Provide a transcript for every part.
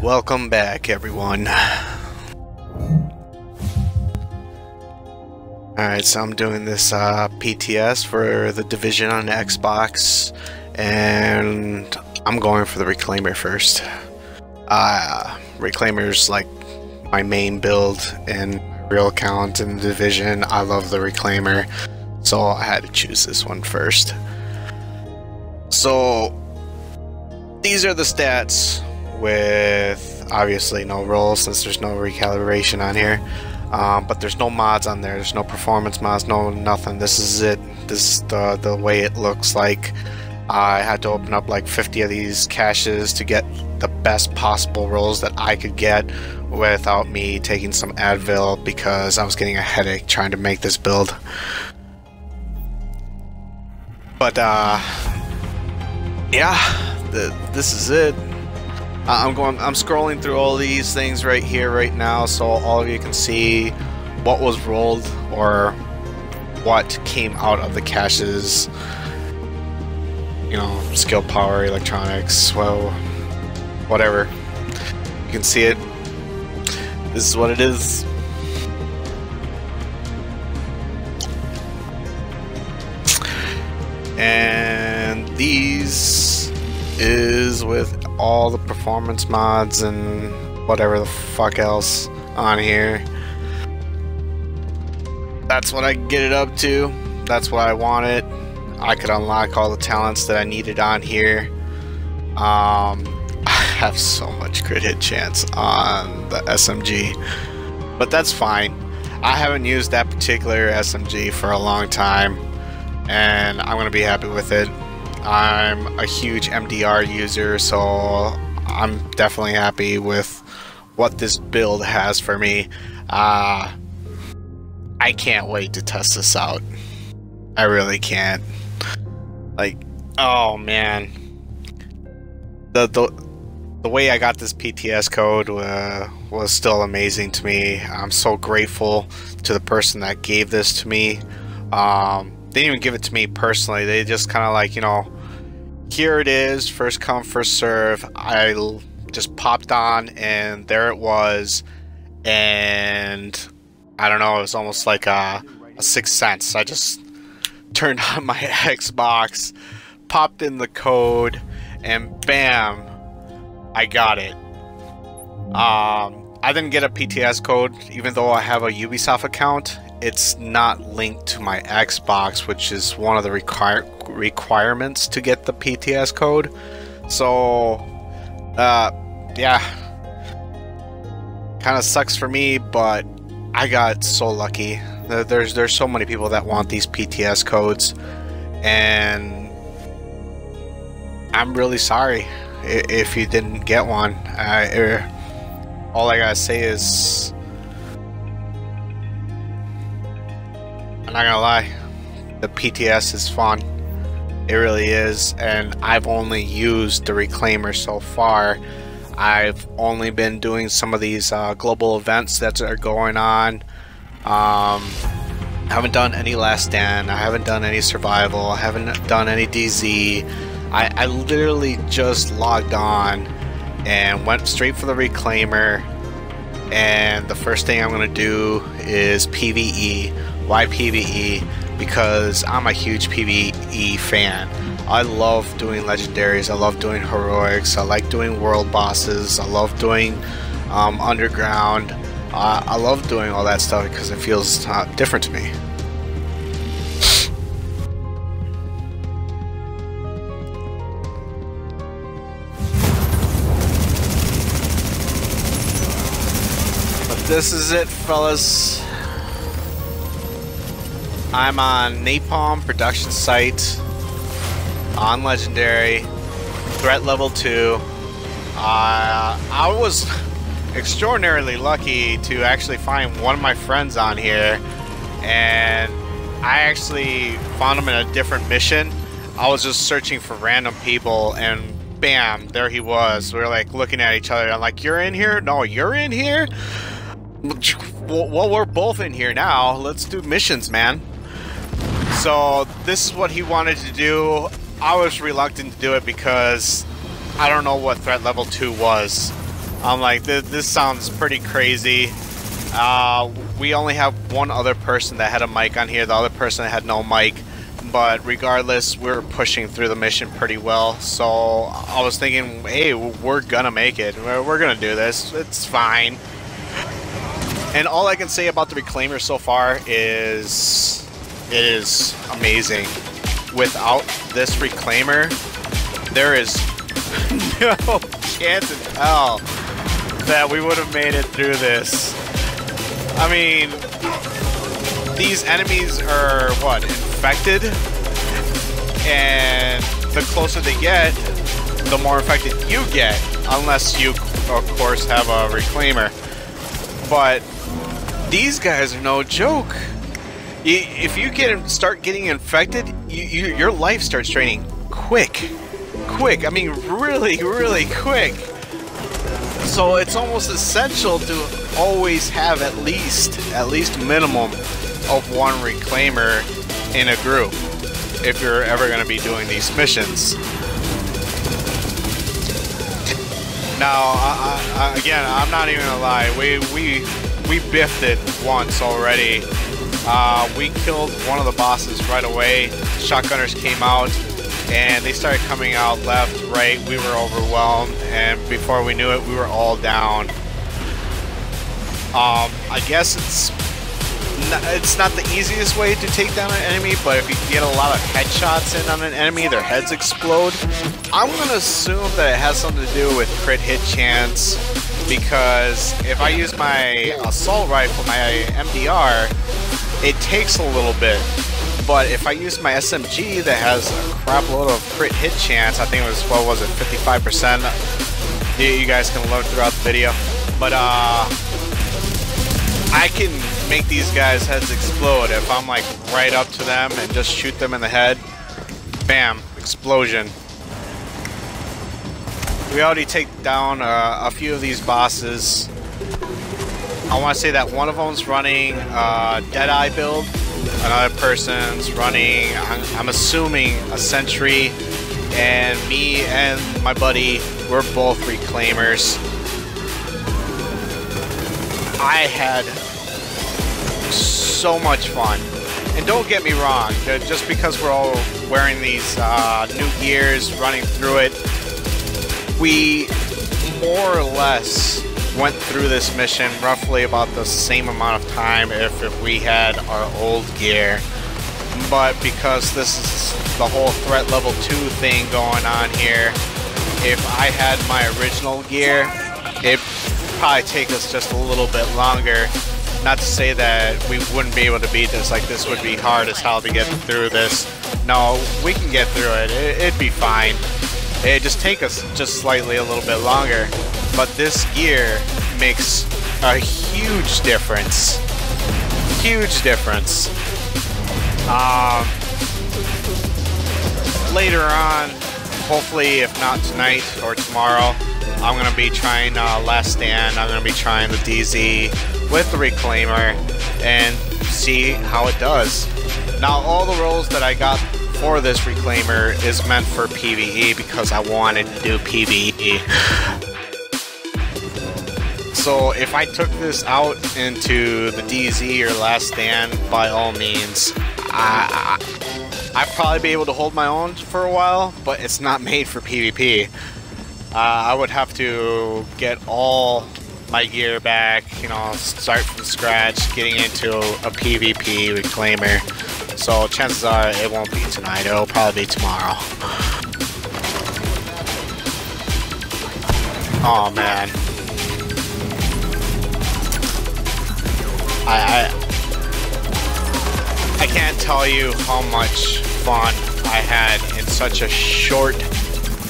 Welcome back, everyone. Alright, so I'm doing this PTS for the Division on the Xbox, and I'm going for the Reclaimer first. Reclaimer's like my main build in real account in the Division. I love the Reclaimer, so I had to choose this one first. So these are the stats with obviously no rolls since there's no recalibration on here, but there's no mods on there. There's no performance mods, no nothing. This is it. This is the way it looks like. I had to open up like 50 of these caches to get the best possible rolls that I could get without me taking some Advil because I was getting a headache trying to make this build. But yeah, this is it. I'm scrolling through all these things right here right now so all of you can see what was rolled or what came out of the caches. You know, skill, power, electronics, well, whatever. You can see it. This is what it is. And these is with all the performance mods and whatever the fuck else on here. That's what I get it up to. That's what I wanted. I could unlock all the talents that I needed on here. I have so much crit hit chance on the SMG, but that's fine. I haven't used that particular SMG for a long time, and I'm gonna be happy with it. I'm a huge MDR user, so I'm definitely happy with what this build has for me. I can't wait to test this out. I really can't. Like, oh man, the way I got this PTS code was still amazing to me. I'm so grateful to the person that gave this to me. They didn't even give it to me personally. They just kind of like, you know, here it is, first come, first serve. I just popped on and there it was, and I don't know, it was almost like a sixth sense. I just turned on my Xbox, popped in the code, and bam, I got it. I didn't get a PTS code, even though I have a Ubisoft account. It's not linked to my Xbox, which is one of the requirements to get the PTS code. So, yeah, kind of sucks for me, but I got so lucky. There's so many people that want these PTS codes, and I'm really sorry if you didn't get one. All I gotta say is, I'm not gonna lie, the PTS is fun. It really is, and I've only used the Reclaimer so far. I've only been doing some of these global events that are going on. I haven't done any Last Stand, I haven't done any Survival, I haven't done any DZ. I literally just logged on and went straight for the Reclaimer, and the first thing I'm going to do is PvE. Why PvE? Because I'm a huge PvE fan. I love doing legendaries, I love doing heroics, I like doing world bosses, I love doing underground. I love doing all that stuff because it feels different to me. But this is it, fellas. I'm on Napalm production site on Legendary, threat level 2. I was extraordinarily lucky to actually find one of my friends on here, and I actually found him in a different mission. I was just searching for random people, and bam, there he was. We were like looking at each other. I'm like, "You're in here? No, you're in here? Well, we're both in here now. Let's do missions, man." So this is what he wanted to do. I was reluctant to do it because I don't know what threat level 2 was. I'm like, this sounds pretty crazy. We only have one other person that had a mic on here. The other person had no mic. But regardless, we're pushing through the mission pretty well. So I was thinking, hey, we're gonna make it. We're gonna do this. It's fine. And all I can say about the Reclaimer so far is it is amazing. Without this Reclaimer, there is no chance in hell that we would have made it through this. I mean, these enemies are, what, infected? And the closer they get, the more infected you get. Unless you, of course, have a Reclaimer. But these guys are no joke. If you start getting infected, your life starts draining quick. I mean, really, really quick. So it's almost essential to always have at least minimum of one Reclaimer in a group if you're ever going to be doing these missions. Now, again, I'm not even gonna lie. We biffed it once already. We killed one of the bosses right away. Shotgunners came out, and they started coming out left, right. We were overwhelmed, and before we knew it, we were all down. I guess it's not the easiest way to take down an enemy, but if you get a lot of headshots in on an enemy, their heads explode. I'm gonna assume that it has something to do with crit hit chance, because if I use my assault rifle, my MDR, it takes a little bit. But if I use my SMG that has a crap load of crit hit chance, I think it was, what was it, 55%? You guys can look throughout the video. But I can make these guys' heads explode if I'm like right up to them and just shoot them in the head. Bam, explosion. We already take down a few of these bosses. I want to say that one of them's running Deadeye build. Another person's running, I'm assuming, a Sentry. And me and my buddy, we're both Reclaimers. I had so much fun. And don't get me wrong, just because we're all wearing these new gears, running through it, we more or less went through this mission roughly about the same amount of time if we had our old gear. But because this is the whole threat level 2 thing going on here, if I had my original gear, it'd probably take us just a little bit longer. Not to say that we wouldn't be able to beat this, like this would be hard as hell to get through this. No, we can get through it. It'd be fine. It'd just take us just slightly a little bit longer. But this gear makes a huge difference. Huge difference. Later on, hopefully if not tonight or tomorrow, I'm going to be trying Last Stand. I'm going to be trying the DZ with the Reclaimer and see how it does. Now all the rolls that I got for this Reclaimer is meant for PvE because I wanted to do PvE. So if I took this out into the DZ or Last Stand, by all means, I'd probably be able to hold my own for a while, but it's not made for PvP. I would have to get all my gear back, you know, start from scratch, getting into a PvP Reclaimer. So chances are it won't be tonight, it'll probably be tomorrow. Oh man. I can't tell you how much fun I had in such a short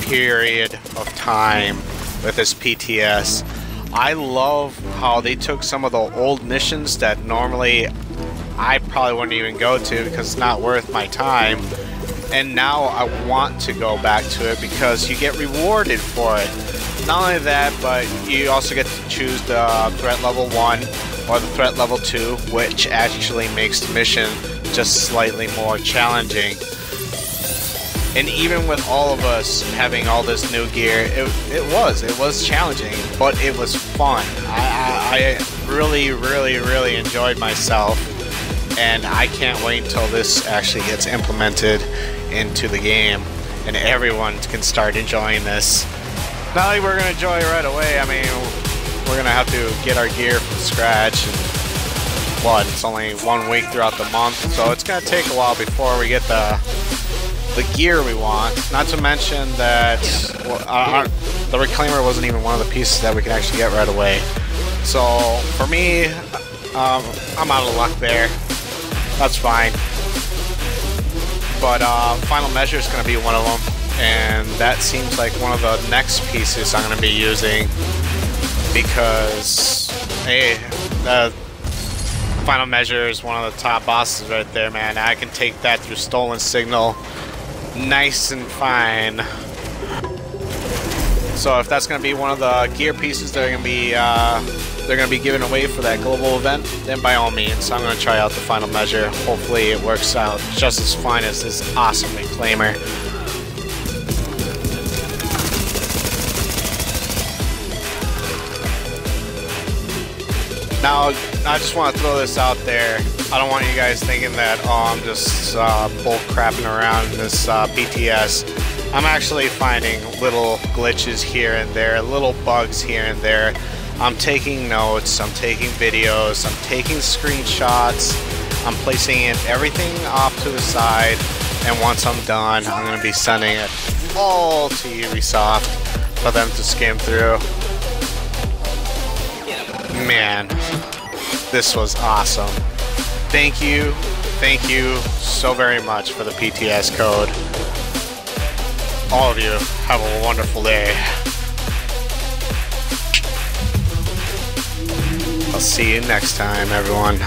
period of time with this PTS. I love how they took some of the old missions that normally I probably wouldn't even go to because it's not worth my time, and now I want to go back to it because you get rewarded for it. Not only that, but you also get to choose the threat level 1 or the threat level 2, which actually makes the mission just slightly more challenging. And even with all of us having all this new gear, it was challenging, but it was fun. I really enjoyed myself, and I can't wait until this actually gets implemented into the game and everyone can start enjoying this. Not like we're gonna enjoy it right away. I mean, we're gonna have to get our gear from scratch. And, what? It's only 1 week throughout the month, so it's gonna take a while before we get the gear we want. Not to mention that the reclaimer wasn't even one of the pieces that we can actually get right away. So for me, I'm out of luck there. That's fine. But final measure is going to be one of them, and that seems like one of the next pieces I'm going to be using, because hey, the final measure is one of the top bosses right there, man. I can take that through stolen signal nice and fine. So if that's going to be one of the gear pieces that are going to be given away for that global event, then by all means, I'm going to try out the final measure. Hopefully it works out just as fine as this awesome reclaimer. Now, I just want to throw this out there. I don't want you guys thinking that, oh, I'm just bull crapping around in this PTS. I'm actually finding little glitches here and there, little bugs here and there. I'm taking notes, I'm taking videos, I'm taking screenshots, I'm placing everything off to the side, and once I'm done, I'm going to be sending it all to Ubisoft for them to skim through. Man, this was awesome. Thank you so very much for the PTS code. All of you, have a wonderful day. I'll see you next time, everyone.